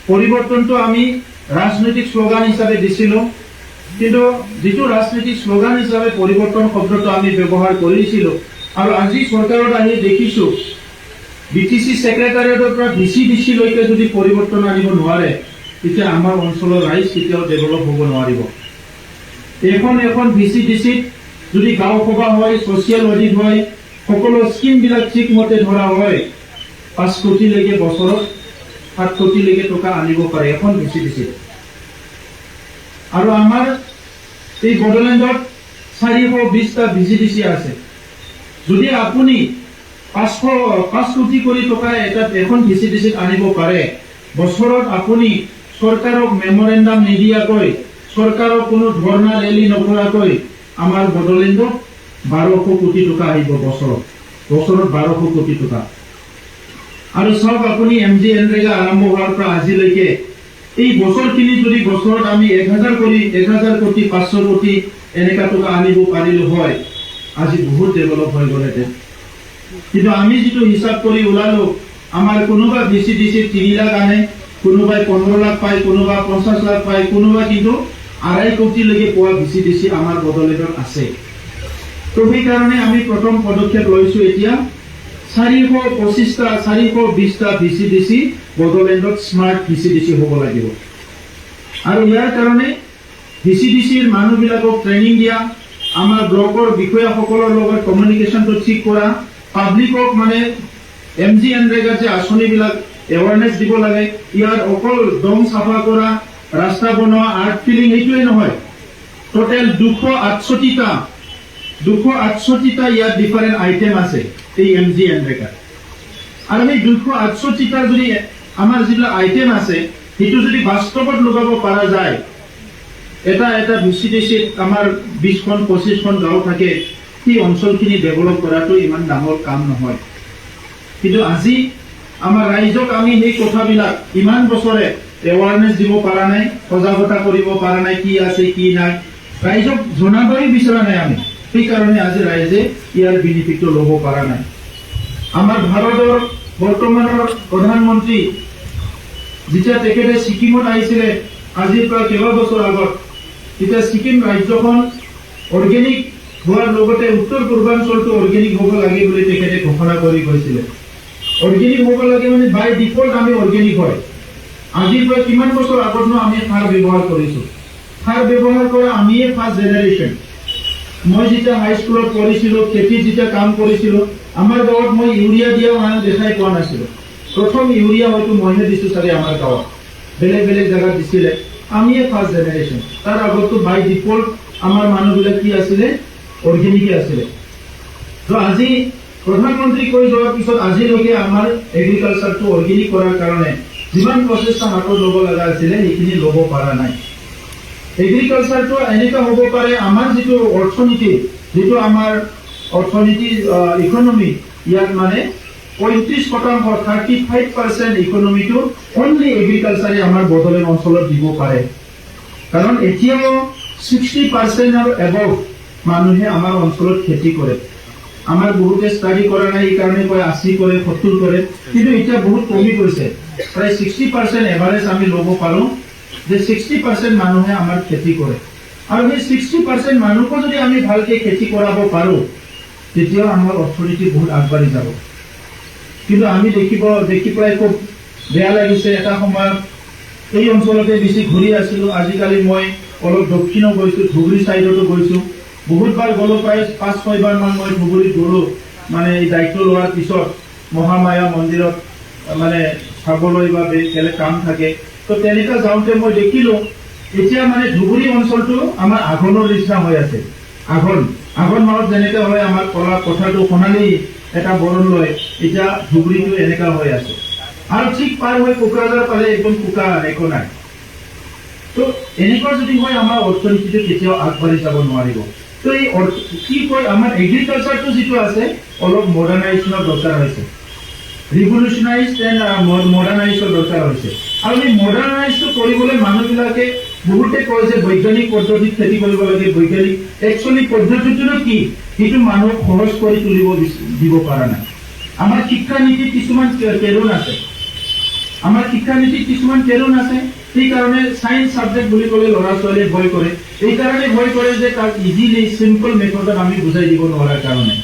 পৰিৱৰ্তনটো আমি ৰাজনৈতিক শ্লোগান হিচাপে দিছিলোঁ, কিন্তু যিটো ৰাজনৈতিক শ্লোগান হিচাপে পৰিৱৰ্তন শব্দটো আমি ব্যৱহাৰ কৰিছিলোঁ, আৰু আজি চৰকাৰত আহি দেখিছোঁ বিটিচি ছেক্ৰেটাৰিয়েটৰ পৰা ভিচিডিচি লৈকে যদি পৰিৱৰ্তন আনিব নোৱাৰে, তেতিয়া আমাৰ অঞ্চলৰ ৰাইজ কেতিয়াও ডেভেলপ হ'ব নোৱাৰিব। এখন ভিচিডিচিত যদি গাঁও সভা হয়, ছ'চিয়েল অডিট হয়, সকলো স্কিমবিলাক ঠিকমতে ধৰা হয়, 5 কোটিলৈকে বছৰত 7 কোটিলৈকে টকা আনিব পাৰে এখন ভিচিডিচিত। আৰু আমাৰ এই বড়োলেণ্ডত 420টা ভিচিডিচি আছে। যদি আপুনি 5 কোটি কৰি টকা এখন ভিচিডিচিত আনিব পাৰে, বছৰত আপুনি চৰকাৰক মেমৰেণ্ডাম নিদিয়াকৈ, চৰকাৰক কোনো ধৰ্ণা ৰেলী নকৰাকৈ আমাৰ বড়োলেণ্ডত 1200 কোটি টকা আহিব বছৰত 1200 কোটি টকা। আৰু চাওক আপুনি MGNREGA আৰম্ভ হোৱাৰ পৰা আজিলৈকে এই বছৰখিনি যদি বছৰত আমি 1000 কোটি 500 কোটি এনেকা টকা আনিব পাৰিলো হয়, আজি বহুত ডেভেলপ হৈ গ'লহেঁতেন। কিন্তু আমি যিটো হিচাপ কৰি ওলালো, আমাৰ কোনোবা ভিচিডিচি 3 লাখ আনে, কোনোবাই 15 লাখ পায়, কোনোবা 50 লাখ পায়, কোনোবা কিন্তু 2.5 কোটিলৈকে পোৱা ভিচিডিচি আমাৰ বড়োলেণ্ডত আছে। তো সেইকাৰণে আমি প্ৰথম পদক্ষেপ লৈছো, এতিয়া 420টা ভিচিডিচি বড়োলেণ্ডত স্মাৰ্ট ভিচিডিচি হ'ব লাগিব। আৰু ইয়াৰ কাৰণে ভিচিডিচিৰ মানুহবিলাকক ট্ৰেইনিং দিয়া, আমাৰ ব্লকৰ বিষয়াসকলৰ লগত কমিউনিকেশ্যনটো ঠিক কৰা, পাব্লিকক মানে MGNREGA যে আঁচনিবিলাক এৱাৰনেছ দিব লাগে, ইয়াৰ অকল দম চাফা কৰা, ৰাস্তা বনোৱা, আৰ্ট ফিলিং এইটোৱে নহয়, টোটেল 268টা ইয়াত ডিফাৰেণ্ট আইটেম আছে এই MGNREGA। আৰু এই 268টাৰ যদি আমাৰ যিবিলাক আইটেম আছে, সেইটো যদি বাস্তৱত লগাব পৰা যায়, এটা ভিচিডিচিত আমাৰ 20-25খন গাঁও থাকে, সেই অঞ্চলখিনি ডেভেলপ কৰাটো ইমান ডাঙৰ কাম নহয়। কিন্তু আজি আমাৰ ৰাইজক আমি সেই কথাবিলাক ইমান বছৰে এৱাৰনেছ দিব পৰা নাই, সজাগতা কৰিব পৰা নাই, কি আছে কি নাই, ৰাইজক জনাবই বিচৰা নাই আমি। সেইকাৰণে আজি ৰাইজে ইয়াৰ বেনিফিটটো ল'ব পৰা নাই। আমাৰ ভাৰতৰ বৰ্তমানৰ প্ৰধানমন্ত্ৰী যেতিয়া তেখেতে ছিকিমত আহিছিলে আজিৰ পৰা কেইবাবছৰ আগত, তেতিয়া ছিকিম ৰাজ্যখন অৰ্গেনিক হোৱাৰ লগতে উত্তৰ পূৰ্বাঞ্চলটো অৰ্গেনিক হ'ব লাগে বুলি তেখেতে ঘোষণা কৰি কৈছিলে। অৰ্গেনিক হ'ব লাগে মানে বাই ডিফল্ট আমি অৰ্গেনিক হয়। আজিৰ পৰা কিমান বছৰ আগতনো আমি সাৰ ব্যৱহাৰ কৰিছোঁ, সাৰ ব্যৱহাৰ কৰা আমিয়ে ফাৰ্ষ্ট জেনেৰেশ্যন। মই যেতিয়া হাইস্কুলত পঢ়িছিলোঁ, খেতিত যেতিয়া কাম কৰিছিলোঁ, আমাৰ গাঁৱত মই ইউৰিয়া দিয়া মানুহ দেখাই পোৱা নাছিলোঁ। প্ৰথম ইউৰিয়া হয়তো মইহে দিছোঁ চাগে আমাৰ গাঁৱত, বেলেগ জেগাত দিছিলে, আমিয়ে ফাৰ্ষ্ট জেনেৰেশ্যন। তাৰ আগতো বাই ডিফল্ট আমাৰ মানুহবিলাক কি আছিলে, অৰ্গেনিকে আছিলে। তো আজি প্ৰধানমন্ত্ৰী কৈ যোৱাৰ পিছত আজিলৈকে আমাৰ এগ্ৰিকালচাৰটো অৰ্গেনিক কৰাৰ কাৰণে যিমান প্ৰচেষ্টা হাতত ল'ব লগা আছিলে সেইখিনি ল'ব পৰা নাই। এগ্ৰিকালচাৰটো এনেকুৱা হ'ব পাৰে, আমাৰ যিটো অৰ্থনীতি, আমাৰ ইকনমি, ইয়াত মানে 35% 35% ইকনমিটো অনলি এগ্ৰিকালচাৰে আমাৰ বড়োলেণ্ড অঞ্চলত দিব পাৰে। কাৰণ এতিয়াও 60% আৰু এবভ মানুহে আমাৰ অঞ্চলত খেতি কৰে। আমাৰ বহুতে ষ্টাডি কৰা নাই, এইকাৰণে কয় 80 কৰে 70 কৰে, কিন্তু এতিয়া বহুত কমি গৈছে। প্ৰায় 60% এভাৰেজ আমি ল'ব পাৰোঁ যে 60% মানুহে আমাৰ খেতি কৰে। আৰু সেই 60% মানুহকো যদি আমি ভালকে খেতি কৰাব পাৰোঁ, তেতিয়াও আমাৰ অৰ্থনীতি বহুত আগবাঢ়ি যাব। কিন্তু আমি দেখি পেলাই খুব বেয়া লাগিছে। এটা সময়ত এই অঞ্চলতে বেছি ঘূৰি আছিলোঁ, আজিকালি মই অলপ দক্ষিণো গৈছোঁ, ধুবুৰী ছাইডতো গৈছোঁ, বহুতবাৰ গ'লো, প্ৰায় 5-6 বাৰমান মই ধুবুৰীত গ'লোঁ। মানে এই দায়িত্ব লোৱাৰ পিছত মহামায়া মন্দিৰত মানে চাবলৈ বা বেলেগ কাম থাকে, তো তেনেকুৱা যাওঁতে মই দেখিলোঁ এতিয়া মানে ধুবুৰী অঞ্চলটো আমাৰ আঘোণৰ নিচিনা হৈ আছে। আঘোণ মাহত যেনেকৈ হয় আমাৰ কলা কথাটো সোণালী এটা বৰণ লয়, এতিয়া ধুবুৰীটো এনেকুৱা হৈ আছে। আৰু ঠিক পাৰ হৈ কোকৰাঝাৰ পালে একদম একো নাই। তো এনেকুৱা যদি হয় আমাৰ অৰ্থনীতিটো কেতিয়াও আগবাঢ়ি যাব নোৱাৰিব। তো এই কি কয়, আমাৰ এগ্ৰিকালচাৰটো যিটো আছে অলপ মডাৰ্ণাইজেশ্যনৰ দৰকাৰ হৈছে, ৰিভলিউচনাইজ এণ্ড মডাৰ্ণাইজৰ দৰকাৰ হৈছে। আৰু এই মডাৰ্ণাইজটো কৰিবলৈ মানুহবিলাকে বহুতে কয় যে বৈজ্ঞানিক পদ্ধতিত খেতি কৰিব লাগে, বৈজ্ঞানিক একচুৱেলি পদ্ধতিটোনো কি সেইটো মানুহক সহজ কৰি তুলিব দিব পৰা নাই। আমাৰ শিক্ষা নীতিত কিছুমান কেৰুণ আছে, আমাৰ শিক্ষানীতিত কিছুমান কেৰণ আছে, সেইকাৰণে সায়েন্স সাবজেক্ট বুলি ক'লে ল'ৰা ছোৱালীয়ে ভয় কৰে। এইকাৰণে ভয় কৰে যে তাক ইজিলি চিম্পল মেথডত আমি বুজাই দিব নোৱাৰাৰ কাৰণে।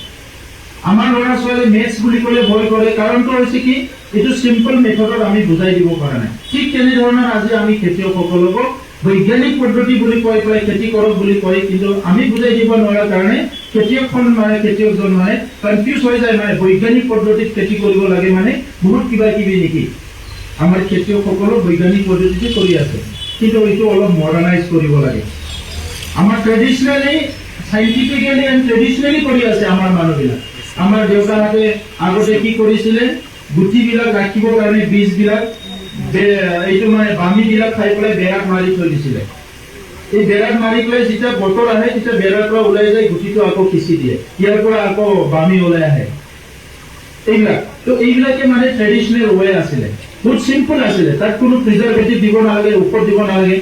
আমাৰ ল'ৰা ছোৱালী মেথছ বুলি ক'লে ভয় কৰে, কাৰণটো হৈছে কি এইটো চিম্পল মেথডত আমি বুজাই দিব পৰা নাই। ঠিক তেনেধৰণৰ আজি আমি খেতিয়কসকলক বৈজ্ঞানিক পদ্ধতি বুলি কৈ পেলাই খেতি কৰক বুলি কয়, কিন্তু আমি বুজাই দিব নোৱাৰাৰ কাৰণে খেতিয়কজন মানে কনফিউজ হৈ যায়, মানে বৈজ্ঞানিক পদ্ধতিত খেতি কৰিব লাগে মানে বহুত কিবা কিবি নেকি। আমাৰ খেতিয়কসকলক বৈজ্ঞানিক পদ্ধতিতে কৰি আছে, কিন্তু এইটো অলপ মডাৰ্ণাইজ কৰিব লাগে। আমাৰ ট্ৰেডিচনেলি সাইন্টিফিকেলি এণ্ড ট্ৰেডিচনেলি কৰি আছে আমাৰ মানুহবিলাক। আমাৰ দেউতাহঁতে আগতে কি কৰিছিলে, গুটিবিলাক ৰাখিবৰ কাৰণে বীজবিলাক এইটো মানে বামিবিলাক খাই পেলাই বেৰাত মাৰি থৈ দিছিলে। এই বেৰাত মাৰি পেলাই যেতিয়া বতৰ আহে তেতিয়া বেৰাৰ পৰা ওলাই যায়, গুটিটো আকৌ সিঁচি দিয়ে, ইয়াৰ পৰা আকৌ বামি ওলাই আহে। এইবিলাক তো এইবিলাকে মানে ট্ৰেডিচনেল ৱে আছিলে, বহুত চিম্পল আছিলে। তাত কোনো প্ৰিজাৰ্ভেটিভ দিব নালাগে, ঔষধ দিব নালাগে,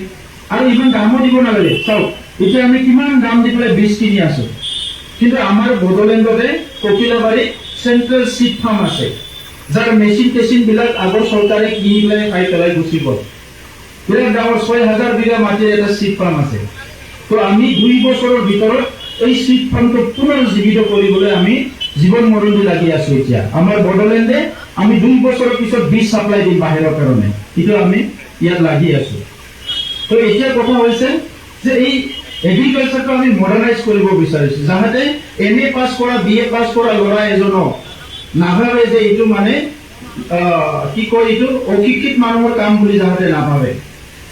আৰু ইমান দামো দিব নালাগে। চাওক এতিয়া আমি কিমান দাম দি পেলাই বীজ কিনি আছো, কিন্তু আমাৰ বড়োলেণ্ডতে ককিলাবাৰীত চেণ্ট্ৰেল চিড ফাৰ্ম আছে, যাৰ মেচিন টেচিন বিলাক আগৰ চৰকাৰে কিনি পেলাই খাই পেলাই গুচি গ'ল। বিৰাট ডাঙৰ ৬,০০০ বিঘা মাটিৰ এটা চিড ফাৰ্ম আছে। তো আমি ২ বছৰৰ ভিতৰত এই চিড ফাৰ্মটো পুনৰ জীৱিত কৰিবলৈ আমি জীৱন মৰণ দি লাগি আছো। এতিয়া আমাৰ বড়োলেণ্ডে আমি ২ বছৰৰ পিছত বীজ সাপ্লাই দিম বাহিৰৰ কাৰণে, কিন্তু আমি ইয়াত লাগি আছো। তো এতিয়া কথা হৈছে যে এই এগ্ৰিকালচাৰটো আমি মডাৰ্ণাইজ কৰিব বিচাৰিছো, যাতে MA পাছ কৰা BA পাছ কৰা ল'ৰা এজনক নাভাবে যে এইটো মানে কি কয় এইটো অশিক্ষিত মানুহৰ কাম বুলি যাতে নাভাবে।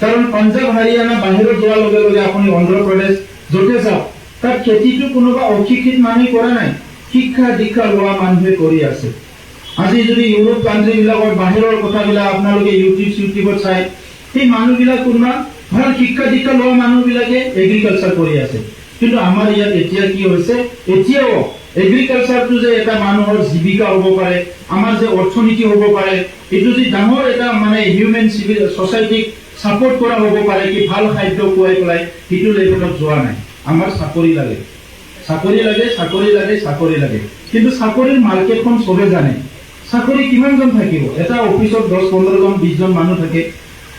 কাৰণ পাঞ্জাব হাৰিয়ানা বাহিৰত যোৱাৰ লগে লগে আপুনি অন্ধ্ৰপ্ৰদেশ য'তে যাওক, তাত খেতিটো কোনোবা অশিক্ষিত মানুহে কৰা নাই, শিক্ষা দীক্ষা লোৱা মানুহে কৰি আছে। আজি যদি ইউৰোপ কাণ্ট্ৰি বিলাকৰ বাহিৰৰ কথাবিলাক আপোনালোকে ইউটিউবত চাই, সেই মানুহবিলাক কোনোবা ভাল শিক্ষা দীক্ষা লোৱা মানুহবিলাকে এগ্ৰিকালচাৰ কৰি আছে। কিন্তু আমাৰ ইয়াত এতিয়া কি হৈছে, এতিয়াও এগ্ৰিকালচাৰটো যে এটা মানুহৰ জীৱিকা হ'ব পাৰে, আমাৰ যে অৰ্থনীতি হ'ব পাৰে, এইটো যে ডাঙৰ এটা মানে হিউমেন চিভিল ছ'চাইটিক ছাপোৰ্ট কৰা হ'ব পাৰে, কি ভাল খাদ্য খুৱাই পেলাই, সেইটো লেভেলত যোৱা নাই। আমাৰ চাকৰি লাগে, চাকৰি লাগে, চাকৰি লাগে, চাকৰি লাগে। কিন্তু চাকৰিৰ মাৰ্কেটখন চবে জানে। চাকৰি কিমানজন থাকিব, এটা অফিচত 10-15জন 20জন মানুহ থাকে,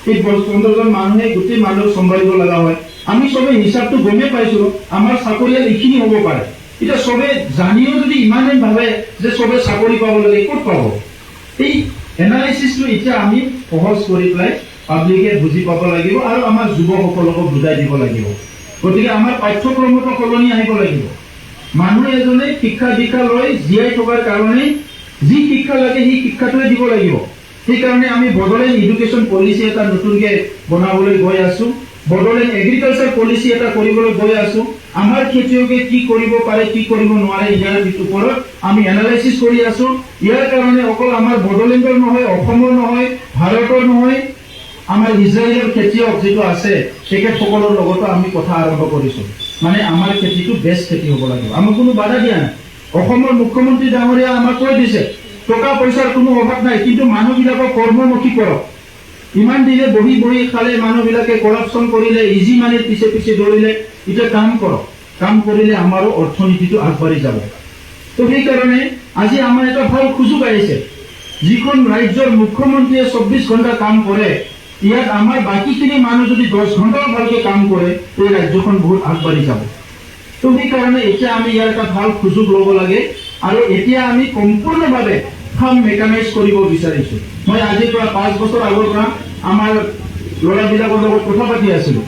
এই 10-15জন মানুহে গোটেই মানুহ চম্ভালিব লগা হয়। আমি চবে হিচাপটো গমেই পাইছো, আমাৰ চাকৰিয়াল এইখিনি হ'ব পাৰে। এতিয়া চবে জানিও যদি ইমানেই ভাবে যে চবে চাকৰি পাব লাগে, ক'ত পাব? এই এনালাইচিছটো এতিয়া আমি সহজ কৰি পেলাই পাব্লিকে বুজি পাব লাগিব, আৰু আমাৰ যুৱকসকলকো বুজাই দিব লাগিব। গতিকে আমাৰ পাঠ্যক্ৰমতো সলনি আহিব লাগিব। মানুহ এজনে শিক্ষা দীক্ষা লৈ জীয়াই থকাৰ কাৰণে যি শিক্ষা লাগে সেই শিক্ষাটোৱে দিব লাগিব। সেইকাৰণে আমি বড়োলেণ্ড এডুকেশ্যন পলিচি এটা নতুনকৈ বনাবলৈ গৈ আছো, বড়োলেণ্ড এগ্ৰিকালচাৰ পলিচি এটা কৰিবলৈ গৈ আছো। আমাৰ খেতিয়কে কি কৰিব পাৰে, কি কৰিব নোৱাৰে, ইয়াৰ ওপৰত আমি এনালাইচিছ কৰি আছো। ইয়াৰ কাৰণে অকল আমাৰ বড়োলেণ্ডৰ নহয়, অসমৰ নহয়, ভাৰতৰ নহয়, আমাৰ ইজৰাইলৰ খেতিয়ক যিটো আছে তেখেতসকলৰ লগতো আমি কথা আৰম্ভ কৰিছো। মানে আমাৰ খেতিটো বেষ্ট খেতি হ'ব লাগিব, আমাক কোনো বাধা দিয়া নাই। অসমৰ মুখ্যমন্ত্ৰী ডাঙৰীয়া আমাক কৈ দিছে টকা পইচাৰ কোনো অভাৱ নাই, কিন্তু মানুহবিলাকক কৰ্মমুখী কৰক। ইমান দিনে বহি বহি খালে মানুহবিলাকে কৰাপশ্যন কৰিলে, ইজি মানিৰ পিছে পিছে দৌৰিলে। এতিয়া কাম কৰক, কাম কৰিলে আমাৰো অৰ্থনীতিটো আগবাঢ়ি যাব। তো সেইকাৰণে আজি আমাৰ এটা ভাল সুযোগ আহিছে, যিখন ৰাজ্যৰ মুখ্যমন্ত্ৰীয়ে 24 ঘণ্টা কাম কৰে, ইয়াত আমাৰ বাকীখিনি মানুহ যদি 10 ঘণ্টাও ভালকে কাম কৰে, এই ৰাজ্যখন বহুত আগবাঢ়ি যাব। তো সেইকাৰণে এতিয়া আমি ইয়াৰ এটা ভাল সুযোগ ল'ব লাগে, আৰু এতিয়া আমি সম্পূৰ্ণভাৱে ফাৰ্ম মেকানাইজ কৰিব বিচাৰিছো। মই আজিৰ পৰা 5 বছৰ আগৰ পৰা আমাৰ ল'ৰাবিলাকৰ লগত কথা পাতি আছিলো,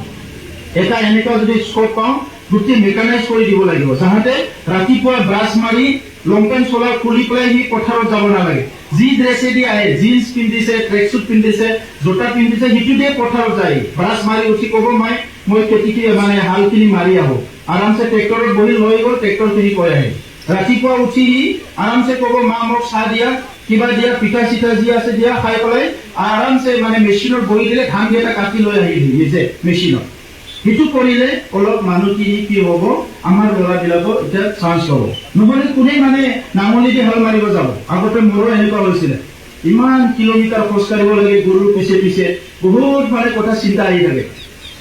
এটা এনেকুৱা যদি স্কোপ পাওঁ গোটেই মেকানাইজ কৰি দিব লাগিব, যাতে ৰাতিপুৱা ব্ৰাছ মাৰি লং পেণ্ট চলাৰ খুলি পেলাই সি পথাৰত যাব নালাগে। যি ড্ৰেছেদি আহে, জিন্স পিন্ধিছে, ট্ৰেকচুট পিন্ধিছে, জোতা পিন্ধিছে, সিটো দিয়ে পথাৰত যায়। ব্ৰাছ মাৰি উঠি ক'ব মই খেতি মানে হালখিনি মাৰি আহো, আৰামছে ট্ৰেক্টৰত বহি লৈ গ'ল, ট্ৰেক্টৰখিনি কৈ আহে। ৰাতিপুৱা উঠি সি আৰামছে ক'ব মা মোক চাহ দিয়া, কিবা দিয়া, পিঠা চিঠা যি আছে দিয়া, খাই পেলাই আৰামছে মানে মেচিনত বহি দিলে ধান কেইটা কাটি লৈ আহি নিজে মেচিনত। সেইটো কৰিলে অলপ মানুহখিনি কি হ'ব, আমাৰ ল'ৰাবিলাকৰ এতিয়া চান্স হ'ব। নহ'লে কোনে মানে নাঙলি দি হাল মাৰিব যাব। আগতে মোৰো এনেকুৱা হৈছিলে, ইমান কিলোমিটাৰ খোজ কাঢ়িব লাগে গৰুৰ পিছে পিছে, বহুত মানে কথা চিন্তা আহি থাকে।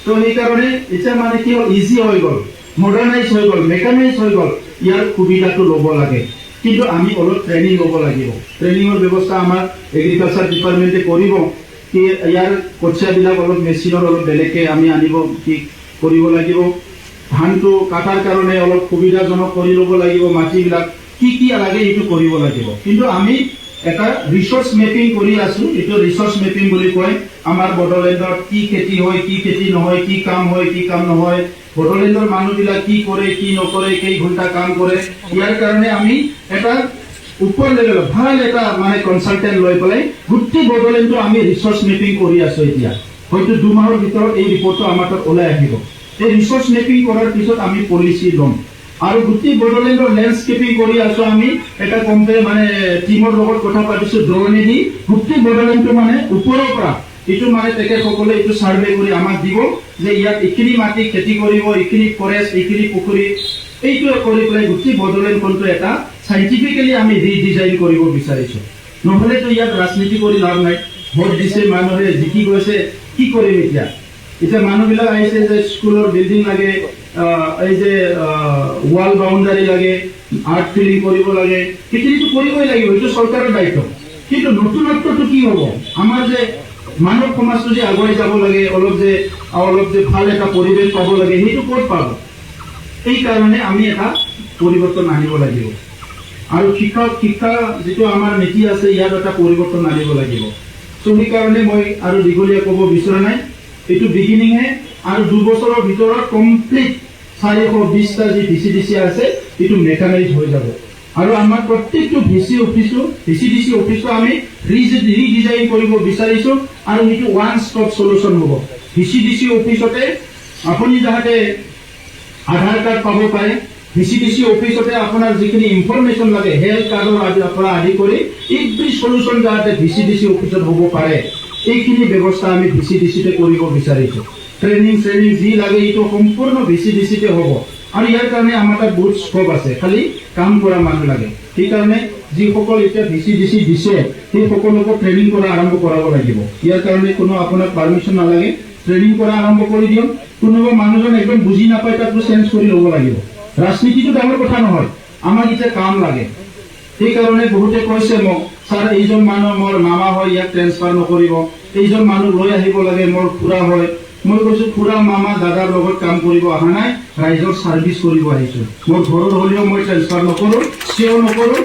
তো সেইকাৰণে এতিয়া মানে কি হ'ল, ইজি হৈ গ'ল, মডাৰ্ণাইজ হৈ গ'ল, মেকানাইজ হৈ গ'ল। ইয়াৰ সুবিধাটো ল'ব লাগে, কিন্তু আমি অলপ ট্ৰেইনিং ল'ব লাগিব। ট্ৰেইনিঙৰ ব্যৱস্থা আমাৰ এগ্ৰিকালচাৰ ডিপাৰ্টমেণ্টে কৰিব। কি ইয়াৰ কঠিয়াবিলাক অলপ মেচিনৰ অলপ বেলেগকে আমি আনিব কি কৰিব লাগিব, ধানটো কাটাৰ কাৰণে অলপ সুবিধাজনক কৰি ল'ব লাগিব, মাটিবিলাক কি কি লাগে এইটো কৰিব লাগিব। কিন্তু আমি এটা ৰিসোৰ্স মেপিং কৰি আছো, এইটো ৰিসোৰ্স মেপিং বুলি কয়। আমাৰ বড়োলেণ্ডত কি খেতি হয়, কি খেতি নহয়, কি কাম হয়, কি কাম নহয়, বড়োলেণ্ডৰ মানুহবিলাক কি কৰে, কি নকৰে, কেই ঘণ্টা কাম কৰে, ইয়াৰ কাৰণে আমি এটা উপৰ লেভেলত ভাল এটা মানে কনসালটেন্ট লৈ পেলাই গোটেই বড়োলেণ্ডটো আমি ৰিসোৰ্স মেপিং কৰি আছো। এতিয়া হয়তো 2 মাহৰ ভিতৰত এই ৰিপৰ্টটো আমাৰ তাত ওলাই আহিব। এই ৰিসোৰ্স মেপিং কৰাৰ পিছত আমি পলিচি ল'ম আৰু গোটেই বড়োলেণ্ডৰ লেণ্ডস্কেপিং কৰি আছো। আমি এটা কম্পে মানে টিমৰ লগত কথা পাতিছো, ড্ৰোনেদি গোটেই বড়োলেণ্ডটো মানে ওপৰৰ পৰা এইটো মানে তেখেতসকলে এইটো সাৰ্ভে কৰি আমাক দিব যে ইয়াত এইখিনি মাটি খেতি কৰিব, এইখিনি ফৰেষ্ট, এইখিনি পুখুৰী, এইটো কৰি পেলাই গোটেই বড়োলেণ্ডখনটো এটা সাইন্টিফিকেলি আমি ৰিডিজাইন কৰিব বিচাৰিছো। নহ'লেতো ইয়াত ৰাজনীতি কৰি লাভ নাই। ভোট দিছে মানুহে, জিকি গৈছে, কি কৰিম এতিয়া? এতিয়া মানুহবিলাক আহিছে যে স্কুলৰ বিল্ডিং লাগে, এই যে ৱাল বাউণ্ডাৰী লাগে, আৰ্ট ফিলিং কৰিব লাগে, সেইখিনিতো কৰিবই লাগিব, এইটো চৰকাৰৰ দায়িত্ব। কিন্তু নতুনত্বটো কি হ'ব? আমাৰ যে মানৱ সমাজটো যে আগুৱাই যাব লাগে, অলপ যে ভাল এটা পৰিৱেশ পাব লাগে, সেইটো ক'ত পাব? এই কাৰণে আমি এটা পৰিৱৰ্তন আনিব লাগিব। আৰু শিক্ষা যিটো আমাৰ নীতি আছে, ইয়াত এটা পৰিৱৰ্তন আনিব লাগিব। তো সেইকাৰণে মই আৰু দীঘলীয়া ক'ব বিচৰা নাই, এইটো বিগিনিংহে। আৰু 2 বছৰৰ ভিতৰত কমপ্লিট 420টা যি ভিচিডিচি আছে এইটো মেকানাইজ হৈ যাব। আৰু আমাৰ প্ৰত্যেকটো ভিচিডিচি অফিসটো আমি ৰিডিজাইন কৰিব বিচাৰিছো। আৰু এইটো ওৱান ষ্টপ সলিউশন হ'ব। ভিচিডিচি অফিসতে আপুনি যাতে আধাৰ কাৰ্ড পাব পাৰে, ভিচিডিচি অফিসতে আপোনাৰ যিখিনি ইনফৰমেশ্যন লাগে, হেল্থ কাৰ্ডৰ পৰা আদি কৰি এভৰি সলিউশন যাতে ভিচিডিচি অফিসত হ'ব পাৰে, এইখিনি ব্যৱস্থা আমি ভিচিডিচিতে কৰিব বিচাৰিছো। ট্ৰেইনিং যি লাগে এইটো সম্পূৰ্ণ ভিচিডিচিতে হ'ব। আৰু ইয়াৰ কাৰণে আমাৰ তাত বহুত স্কোপ আছে, খালি কাম কৰা মানুহ লাগে। সেইকাৰণে যিসকল এতিয়া ভিচিডিচি দিছে সেই সকলোকে ট্ৰেইনিং কৰা আৰম্ভ কৰাব লাগিব। ইয়াৰ কাৰণে কোনো আপোনাক পাৰ্মিশ্যন নালাগে, ট্ৰেইনিং কৰা আৰম্ভ কৰি দিয়ক। কোনোবা মানুহজন একদম বুজি নাপায়, তাকতো চেঞ্জ কৰি ল'ব লাগিব। ৰাজনীতিটো ডাঙৰ কথা নহয়, আমাক এতিয়া কাম লাগে। সেইকাৰণে বহুতে কৈছে মোক, ছাৰ এইজন মানুহ মোৰ মামা হয়, ইয়াক ট্ৰেন্সফাৰ নকৰিব, এইজন মানুহ লৈ আহিব লাগে, মোৰ খুৰা হয়। মই কৈছো খুৰা মামা দাদাৰ লগত কাম কৰিব অহা নাই, ৰাইজৰ সাৰ্ভিস কৰিব আহিছো। মোৰ ঘৰৰ হ'লেও মই ট্ৰেন্সফাৰ নকৰো, কিয় নকৰো?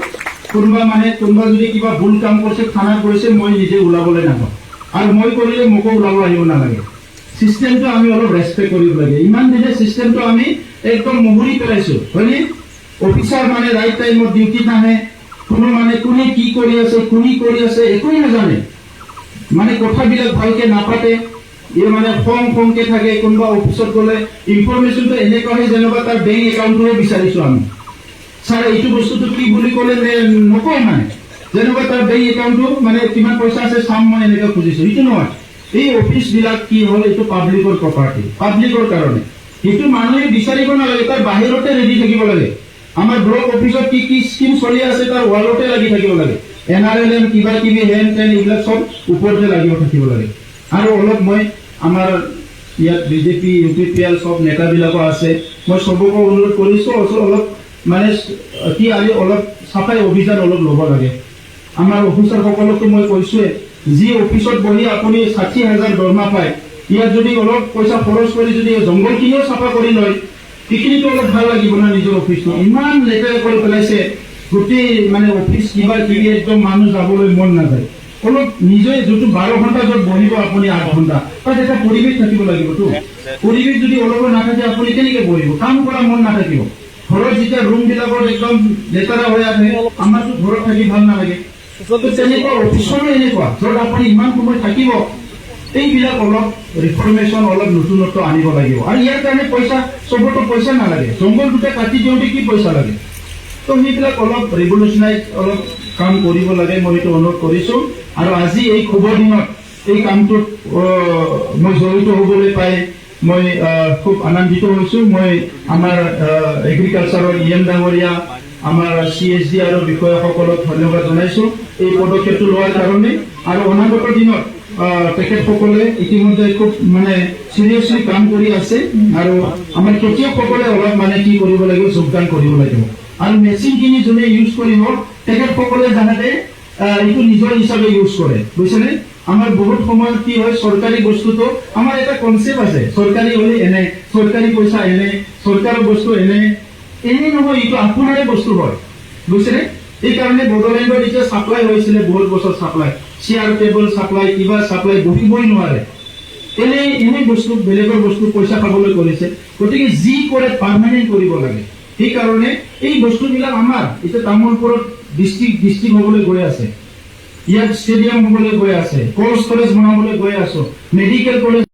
কোনোবা যদি কিবা ভুল কাম কৰিছে, থানাত গৈছে, মই নিজে ওলাবলৈ নাপাওঁ। আৰু মই কৰিলে মোকো ওলাব আহিব নালাগে। সিস্টেমটো আমি অলপ ৰেসপেক্ট কৰিব লাগে। ইমান দিনে সিস্টেমটো আমি একদম মুহুৰি পেলাইছো, হয়নে? অফিচাৰ মানে ৰাইট টাইমত ডিউটি নাহে, কোনে কি কৰি আছে একোই নাজানে, মানে কথাবিলাক ভালকে নাপাতে, মানে খংকে থাকে। কোনোবা অফিসত গ'লে ইনফৰমেশ্যনটো এনেকুৱা হয় যেনিবা তাৰ বেংক একাউণ্টটোহে বিচাৰিছো আমি, ছাৰ এইটো বস্তুটো কি বুলি ক'লে নকয়, মানে যেনিবা তাৰ বেংক একাউণ্টটো মানে কিমান পইচা আছে চাম, মই এনেকৈ খুজিছো। এইটো নহয়। এই অফিসবিলাক কি হ'ল, এইটো পাব্লিকৰ প্ৰপাৰ্টি, পাব্লিকৰ কাৰণে। সেইটো মানুহে বিচাৰিব নালাগে, তাৰ বাহিৰতে ৰেডি থাকিব লাগে। আমাৰ ব্লক অফিসত কি স্কিম চলি আছে তাৰ ৱালতে লাগি থাকিব লাগে। NRLM কিবা কিবি হেন তেন এইবিলাক সব ওপৰতে লাগিব থাকিব লাগে। আৰু অলপ মই আমাৰ ইয়াত বিজেপি UPPL সব নেতাবিলাকো আছে, মই সবকে অনুৰোধ কৰিছো অলপ মানে কি আজি অলপ চাফাই অভিযান অলপ ল'ব লাগে। আমাৰ অফিচাৰ সকলকো মই কৈছোৱে, যি অফিসত বহি আপুনি 60,000 দৰমহা পায়, ইয়াত যদি অলপ পইচা খৰচ কৰি যদি জংঘলখিনিও চাফা কৰি লয়, সেইখিনিতো অলপ ভাল লাগিব না। নিজৰ অফিসটো ইমান লেতেৰা কৰি পেলাইছে, গোটেই মানে অফিস কিবা কিবি একদম মানুহ যাবলৈ মন নাযায়। অলপ নিজে যিটো 12 ঘণ্টা য'ত বহিব আপুনি 8 ঘণ্টা, তাত এটা পৰিৱেশ থাকিব লাগিবতো। পৰিৱেশ যদি অলপ নাথাকে আপুনি কেনেকৈ বহিব? কাম কৰা মন নাথাকিব। ঘৰত যেতিয়া ৰুমবিলাকত একদম লেতেৰা হৈ আহে, আমাৰতো ঘৰত থাকি ভাল নালাগে। তেনেকুৱা অফিচৰো এনেকুৱা য'ত আপুনি ইমান সময় থাকিব, এইবিলাক অলপ ৰিফৰ্মেশ্যন, অলপ নতুনত্ব আনিব লাগিব। আৰু ইয়াৰ কাৰণে চবতো পইচা নালাগে, জংঘল দুটা কাটি দিওঁতে কি পইচা লাগে? তো সেইবিলাক অলপ ৰিভলিউচনাইজ অলপ কাম কৰিব লাগে, মই সেইটো অনুৰোধ কৰিছো। আৰু আজি এই শুভ দিনত এই কামটোত মই জড়িত হ'বলৈ পাই মই খুব আনন্দিত হৈছো। মই আমাৰ এগ্ৰিকালচাৰৰ EM ডাঙৰীয়া, আমাৰ CSD আৰু বিষয়াসকলক ধন্যবাদ জনাইছো এই পদক্ষেপটো লোৱাৰ কাৰণে। আৰু অনাগত দিনত তেখেতসকলে ইতিমধ্যে খুব মানে সিৰিয়াছলি কাম কৰি আছে। আৰু আমাৰ খেতিয়কসকলে অলপ মানে কি কৰিব লাগিব, যোগদান কৰিব লাগিব। আৰু মেচিনখিনি যোনে ইউজ কৰিব তেখেতসকলে যাতে এইটো নিজৰ হিচাপে ইউজ কৰে বুজিছেনে আমাৰ বহুত সময়ত কি হয় চৰকাৰী বস্তুটো আমাৰ এটা কনসেপ্ট আছে চৰকাৰী হলে এনে চৰকাৰী পইচা এনে চৰকাৰৰ বস্তু এনে নহয় এইটো আপোনাৰে বস্তু হয় বুজিছেনে এই কাৰণে বড়োলেণ্ডৰ এতিয়া সাপ্লাই হৈছিল বহুত বছৰ সাপ্লাই চেয়াৰ টেবল সাপ্লাই কিবা সাপ্লাই বহিবই নোৱাৰে এনে বস্তু বেলেগৰ বস্তু পইচা খাবলৈ কৰিছে গতিকে যি কৰে পাৰ্মানেন্ট কৰিব লাগে এই কাৰণে এই বস্তুবিলাক আমাৰ এতিয়া তামোলপুৰত ডিস্ট্ৰিক্ট হ'বলৈ গৈ আছে ইয়াত ষ্টেডিয়াম হ'বলৈ গৈ আছে কোল্ড ষ্টৰেজ বনাবলৈ গৈ আছো মেডিকেল কলেজ